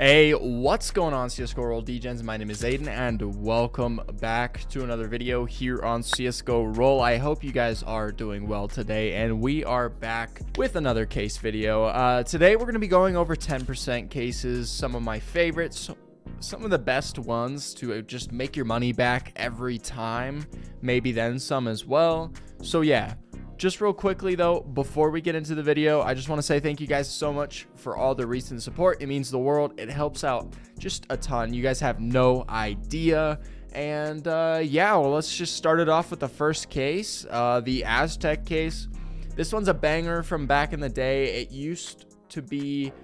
Hey, what's going on, Csgoroll Degens? My name is Aiden, and welcome back to another video here on Csgoroll. I hope you guys are doing well today, and we are back with another case video. Today, we're going to be going over 10% cases, some of my favorites, some of the best ones to just make your money back every time, maybe then some as well. So yeah. Just real quickly though, before we get into the video, I just want to say thank you guys so much for all the recent support. It means the world. It helps out just a ton. You guys have no idea. And yeah, well, let's just start it off with the first case, the Aztec case. This one's a banger from back in the day. It used to be,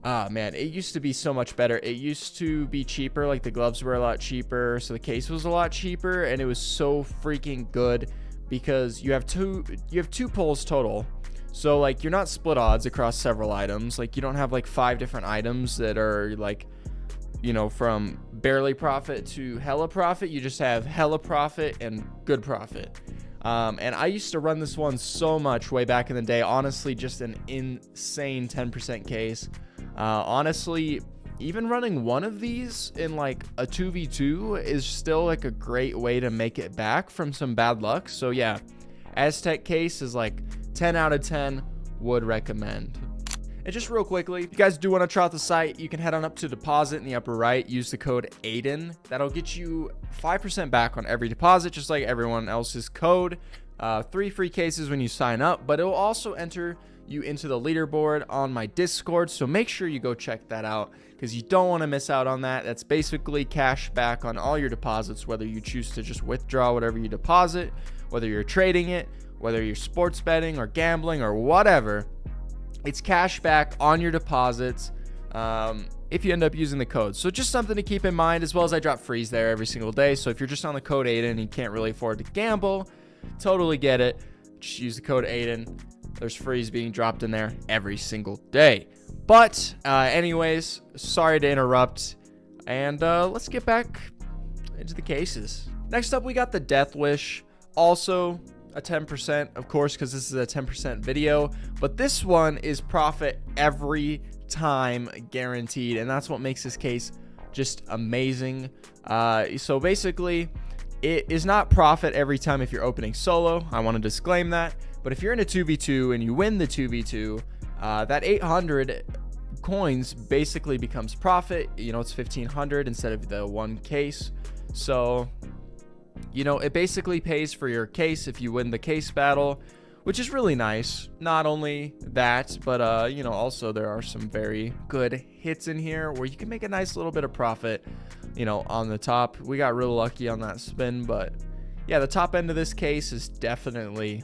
man, it used to be so much better. It used to be cheaper, like the gloves were a lot cheaper, so the case was a lot cheaper, and it was so freaking good. Because you have two pulls total, so like you're not split odds across several items. Like you don't have like 5 different items that are like, you know, from barely profit to hella profit. You just have hella profit and good profit. And I used to run this one so much way back in the day. Honestly, just an insane 10% case. Honestly, even running one of these in like a 2v2 is still like a great way to make it back from some bad luck. So yeah, Aztec case is like 10 out of 10, would recommend. And just real quickly, if you guys do want to try out the site, you can head on up to deposit in the upper right, use the code AIDEN. That'll get you 5% back on every deposit, just like everyone else's code. 3 free cases when you sign up, but it will also enter you into the leaderboard on my Discord, so make sure you go check that out because you don't want to miss out on that. That's basically cash back on all your deposits, whether you choose to just withdraw whatever you deposit, whether you're trading it, whether you're sports betting or gambling or whatever. It's cash back on your deposits if you end up using the code. So just something to keep in mind, as well as I drop frees there every single day. So if you're just on the code Aiden and you can't really afford to gamble, totally get it. Just use the code Aiden. There's frees being dropped in there every single day. But anyways, sorry to interrupt. And let's get back into the cases. Next up, we got the Death Wish. Also a 10%, of course, because this is a 10% video. But this one is profit every time guaranteed. And that's what makes this case just amazing. So basically, it is not profit every time if you're opening solo. I want to disclaim that. But if you're in a 2v2 and you win the 2v2, that 800 coins basically becomes profit. You know, it's 1500 instead of the one case. So, you know, it basically pays for your case if you win the case battle, which is really nice. Not only that, but, you know, also there are some very good hits in here where you can make a nice little bit of profit, you know, on the top. We got real lucky on that spin, but yeah, the top end of this case is definitely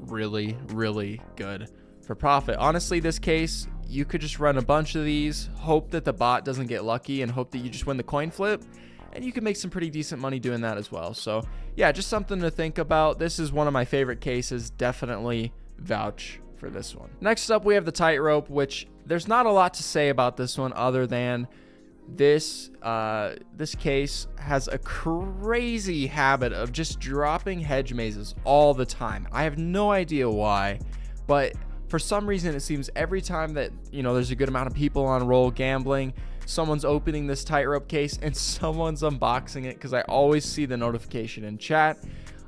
really good for profit. Honestly, this case, you could just run a bunch of these, hope that the bot doesn't get lucky, and hope that you just win the coin flip, and you can make some pretty decent money doing that as well. So yeah, just something to think about. This is one of my favorite cases. Definitely vouch for this one. Next up, we have the tightrope, which there's not a lot to say about this one other than this case has a crazy habit of just dropping hedge mazes all the time. I have no idea why, but for some reason it seems every time that, you know, there's a good amount of people on roll gambling, someone's opening this tightrope case and someone's unboxing it, because I always see the notification in chat.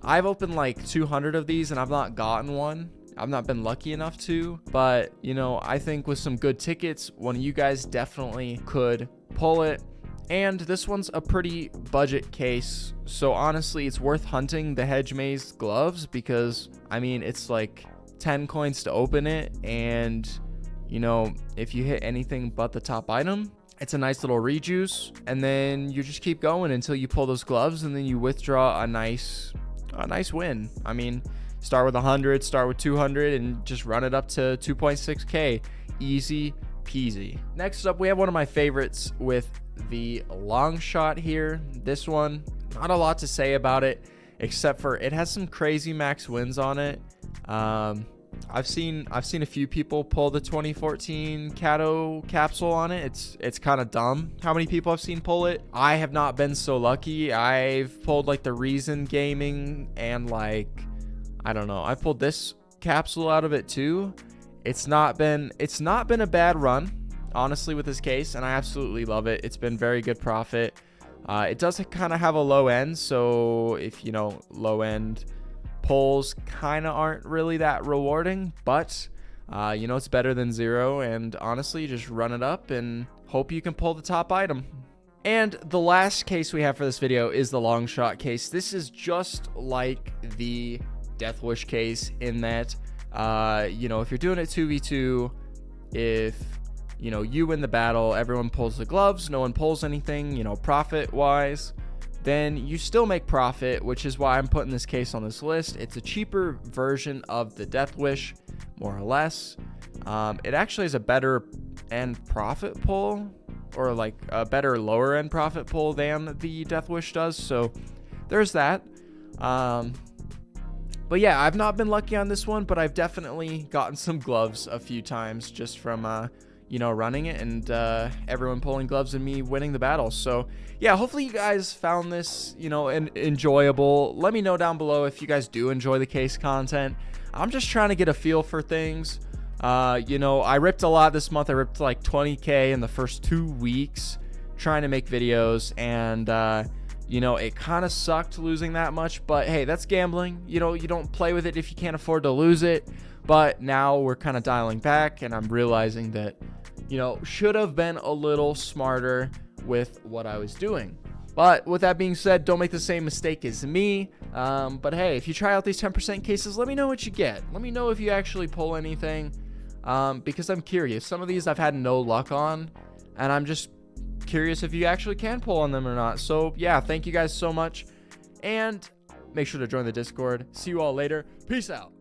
I've opened like 200 of these and I've not gotten one. I've not been lucky enough to, but you know, I think with some good tickets, one of you guys definitely could pull it. And this one's a pretty budget case, so honestly it's worth hunting the hedge maze gloves, because I mean it's like 10 coins to open it, and you know, if you hit anything but the top item, it's a nice little rejuice, and then you just keep going until you pull those gloves, and then you withdraw a nice win. I mean, start with 100, start with 200, and just run it up to 2.6k. Easy peasy. Next up, we have one of my favorites with the long shot here. This one, not a lot to say about it, except for it has some crazy max wins on it. I've seen a few people pull the 2014 Cato capsule on it. It's kind of dumb how many people I've seen pull it. I have not been so lucky. I've pulled like the Reason Gaming, and like, I don't know, I pulled this capsule out of it too. It's not been a bad run. honestly, with this case, and I absolutely love it. It's been very good profit. It does kind of have a low end, so if you know, low end pulls kind of aren't really that rewarding, but you know, it's better than zero, and honestly, just run it up and hope you can pull the top item. And the last case we have for this video is the long shot case. This is just like the Death Wish case in that, you know, if you're doing it 2v2, if, you know, you win the battle, everyone pulls the gloves, no one pulls anything, you know, profit wise, then you still make profit, which is why I'm putting this case on this list. It's a cheaper version of the Death Wish, more or less. It actually has a better end profit pull, or like a better lower end profit pull than the Death Wish does, so there's that. But yeah, I've not been lucky on this one, but I've definitely gotten some gloves a few times just from you know, running it, and everyone pulling gloves and me winning the battle. So yeah, hopefully you guys found this, you know, enjoyable. Let me know down below if you guys do enjoy the case content. I'm just trying to get a feel for things. You know, I ripped a lot this month. I ripped like 20K in the first 2 weeks trying to make videos, and you know, it kind of sucked losing that much, but hey, that's gambling. You know, you don't play with it if you can't afford to lose it. But now we're kind of dialing back, and I'm realizing that, you know, should have been a little smarter with what I was doing. But with that being said, don't make the same mistake as me. But hey, if you try out these 10% cases, let me know what you get. Let me know if you actually pull anything, because I'm curious. Some of these I've had no luck on, and I'm just curious if you actually can pull on them or not. So yeah, thank you guys so much, and make sure to join the Discord. See you all later. Peace out.